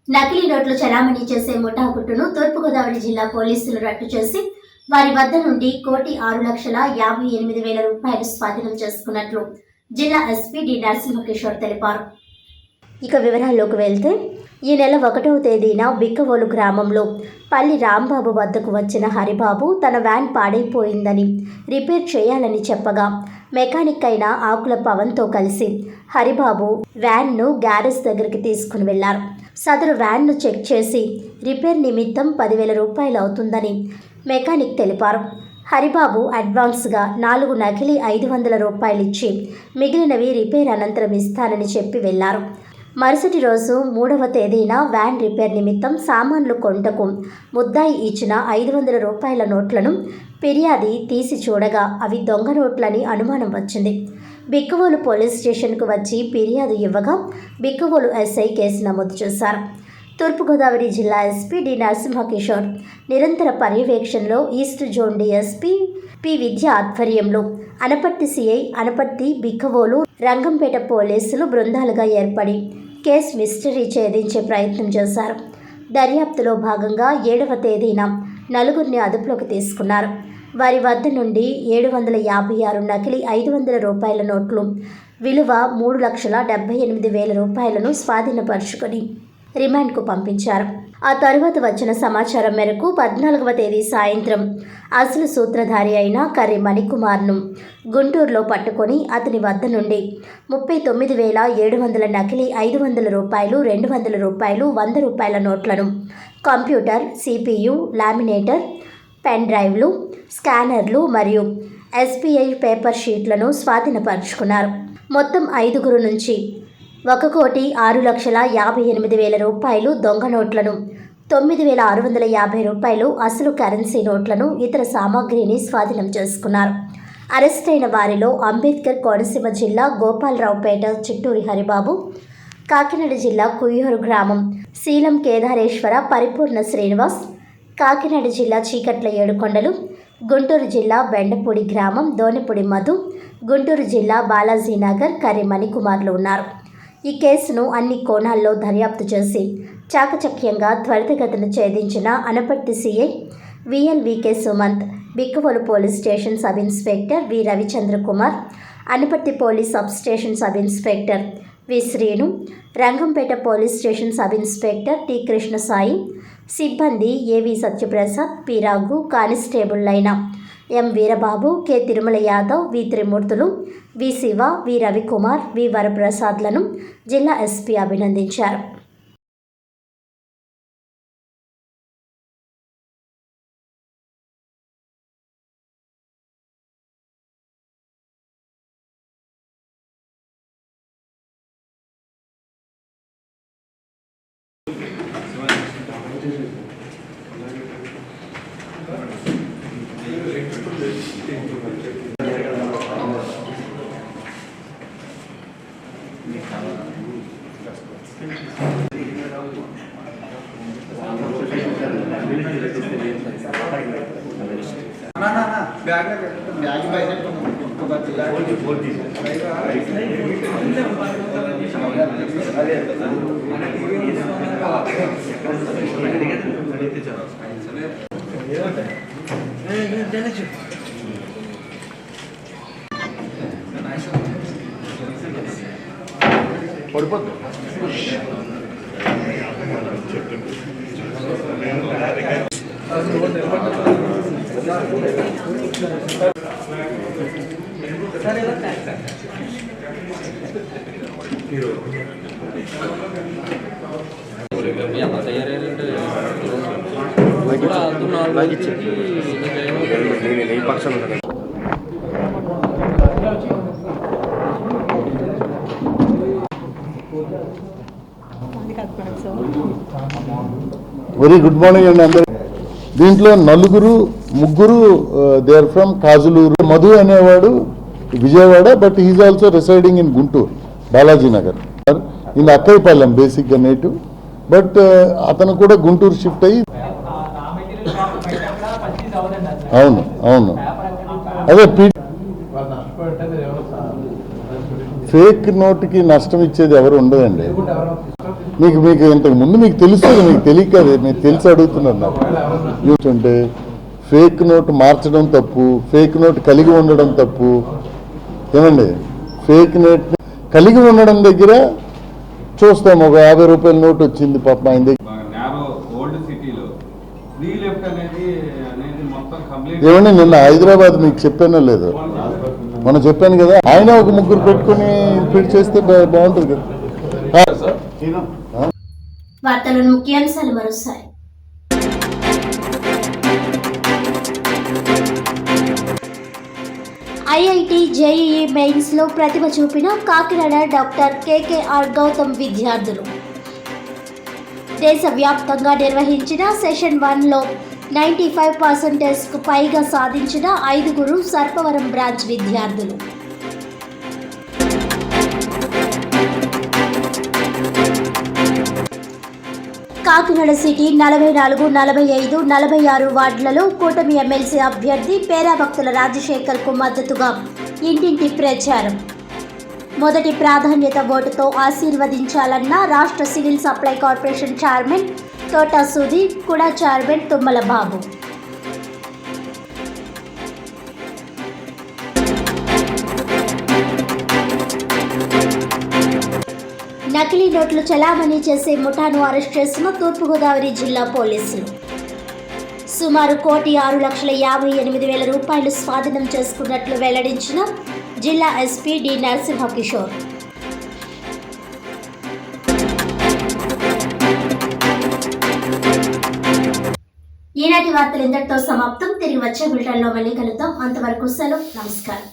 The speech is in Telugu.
నకిలీ నోట్లు చలామణి చేసే ముఠా గుట్టును తూర్పుగోదావరి జిల్లా పోలీసులు రట్టు చేసి వారి వద్ద నుండి 1,58,000 రూపాయలు స్వాధీనం చేసుకున్నట్లు జిల్లా ఎస్పీ డి నరసింహకిషోర్ తెలిపారు. ఇక వివరాల్లోకి వెళ్తే ఈ నెల 1వ తేదీన బిక్కవోలు గ్రామంలో పల్లి రాంబాబు వద్దకు వచ్చిన హరిబాబు తన వ్యాన్ పాడైపోయిందని రిపేర్ చేయాలని చెప్పగా మెకానిక్ అయిన ఆకుల పవన్తో కలిసి హరిబాబు వ్యాన్ను గ్యారేజ్ దగ్గరికి తీసుకుని వెళ్లారు. సదరు వ్యాన్ను చెక్ చేసి రిపేర్ నిమిత్తం 10,000 రూపాయలు అవుతుందని మెకానిక్ తెలిపారు. హరిబాబు అడ్వాన్స్గా 4 నకిలీ 500 రూపాయలు ఇచ్చి మిగిలినవి రిపేర్ అనంతరం ఇస్తానని చెప్పి వెళ్లారు. మరుసటి రోజు 3వ తేదీన వ్యాన్ రిపేర్ నిమిత్తం సామాన్లు కొంటకు ముద్దాయి ఇచ్చిన 500 రూపాయల నోట్లను ఫిర్యాది తీసి చూడగా అవి దొంగ నోట్లని అనుమానం వచ్చింది. బిక్కవోలు పోలీస్ స్టేషన్కు వచ్చి ఫిర్యాదు ఇవ్వగా బిక్కవోలు ఎస్ఐ కేసు నమోదు చేశారు. తూర్పుగోదావరి జిల్లా ఎస్పీ డి నరసింహకిషోర్ నిరంతర పర్యవేక్షణలో ఈస్ట్ జోన్ డిఎస్పీ పి విద్య ఆధ్వర్యంలో అనపర్తి సిఐ, అనపర్తి, బిక్కవోలు, రంగంపేట పోలీసులు బృందాలుగా ఏర్పడి కేసు మిస్టరీ ఛేదించే ప్రయత్నం చేశారు. దర్యాప్తులో భాగంగా 7వ తేదీన 4గురిని అదుపులోకి తీసుకున్నారు. వారి వద్ద నుండి 756 నకిలీ 500 రూపాయల నోట్లు విలువ 3,78,000 రూపాయలను స్వాధీనపరుచుకొని రిమాండ్కు పంపించారు. ఆ తరువాత వచ్చిన సమాచారం మేరకు 14వ తేదీ సాయంత్రం అసలు సూత్రధారి అయిన కర్రి మణికుమార్ను గుంటూరులో పట్టుకొని అతని వద్ద నుండి 39,700 నకిలీ 500 రూపాయలు, 200 రూపాయలు, 100 రూపాయల నోట్లను, కంప్యూటర్, CPU, లామినేటర్, పెన్ డ్రైవ్లు, స్కానర్లు మరియు SBI పేపర్ షీట్లను స్వాధీనపరుచుకున్నారు. మొత్తం 5గురు నుంచి 1,06,58,000 రూపాయలు దొంగ నోట్లను, 9,650 రూపాయలు అసలు కరెన్సీ నోట్లను, ఇతర సామాగ్రిని స్వాధీనం చేసుకున్నారు. అరెస్ట్ అయిన వారిలో అంబేద్కర్ కోనసీమ జిల్లా గోపాలరావుపేట చిట్టూరి హరిబాబు, కాకినాడ జిల్లా కుయ్యూరు గ్రామం శీలం కేదారేశ్వర పరిపూర్ణ శ్రీనివాస్, కాకినాడ జిల్లా చీకట్ల ఏడుకొండలు, గుంటూరు జిల్లా బెండపూడి గ్రామం దోనెపూడి మధు, గుంటూరు జిల్లా బాలాజీనగర్ కర్రి మణికుమార్లు ఉన్నారు. ఈ కేసును అన్ని కోణాల్లో దర్యాప్తు చేసి చాకచక్యంగా త్వరితగతిన ఛేదించిన Anaparthi CI VLVK Sumanth, Bikkavolu police station sub inspector V Ravichandra Kumar, Anaparthi police sub station sub inspector V Srinu, Rangampeta police station sub inspector T Krishnasai, సిబ్బంది ఏవి సత్యప్రసాద్, పి రాఘు, కానిస్టేబుళ్లైన M Veerababu, K Tirumala Yadav, V Trimurthulu, V Siva, V Ravikumar, V వరప్రసాద్లను జిల్లా ఎస్పీ అభినందించారు. వెరీ గుడ్ మార్నింగ్ అండి అందరూ. దీంట్లో 3 they are from Kajuluru. Madhu అనేవాడు Vijayawada, but he's also residing in Guntur Balajinagar in Akkaipalem బేసిక్గా నేటివ్, బట్ అతను కూడా గుంటూరు షిఫ్ట్ అయ్యి. అవును అవును అదే ఫేక్ నోట్కి నష్టం ఇచ్చేది ఎవరు ఉండదండి. మీకు ఇంతకు ముందు మీకు తెలుస్తుంది, మీకు తెలియక మీకు తెలిసి అడుగుతున్నారు నాకు. చూస్తుంటే ఫేక్ నోట్ మార్చడం తప్పు, ఫేక్ నోట్ కలిగి ఉండడం తప్పు. ఏమండి, ఫేక్ నోట్ కలిగి ఉండడం దగ్గర చూస్తాం, ఒక 50 రూపాయల నోట్ వచ్చింది పాప ఆయన దగ్గర. ఏమండి, నిన్న హైదరాబాద్ మీకు చెప్పానో లేదు, మనం చెప్పాను కదా, ఆయన ఒక ముగ్గురు పెట్టుకుని ఫిట్ చేస్తే బాగుంటుంది కదా. వార్తలను ముఖ్యాంశాలు మరోసారి. ఐఐటి జేఈఈ మెయిన్స్ లో ప్రతిభ చూపిన కాకినాడ డాక్టర్ కేకేఆర్ గౌతమ్ విద్యార్థులు. దేశవ్యాప్తంగా నిర్వహించిన సెషన్ 1లో 95% పైగా సాధించిన 5 సర్పవరం బ్రాంచ్ విద్యార్థులు. కాకినాడ సిటీ 44, 45, 46 వార్డులలో కూటమి ఎమ్మెల్సీ అభ్యర్థి పేరాభక్తుల రాజశేఖర్ కు మద్దతుగా ఇంటింటి ప్రచారం. మొదటి ప్రాధాన్యత ఓటుతో ఆశీర్వదించాలన్న రాష్ట్ర civil supply corporation chairman Thota Sudheer, కూడా చైర్మన్ తుమ్మల బాబు. నకిలీ నోట్లు చలామణి చేసే ముఠాను అరెస్ట్ చేసిన తూర్పుగోదావరి జిల్లా పోలీసులు. సుమారు 1,06,58,000 రూపాయలు స్వాధీనం చేసుకున్నట్లు వెల్లడించిన జిల్లా ఎస్పీ డి నరసింహకిషోర్. ఈనాటి వార్తలు ఇంతటితో సమాప్తం. తిరిగి వచ్చే బులెటిన్లో మళ్ళీ కలుద్దాం. అంతవరకు సెలవు. నమస్కారం.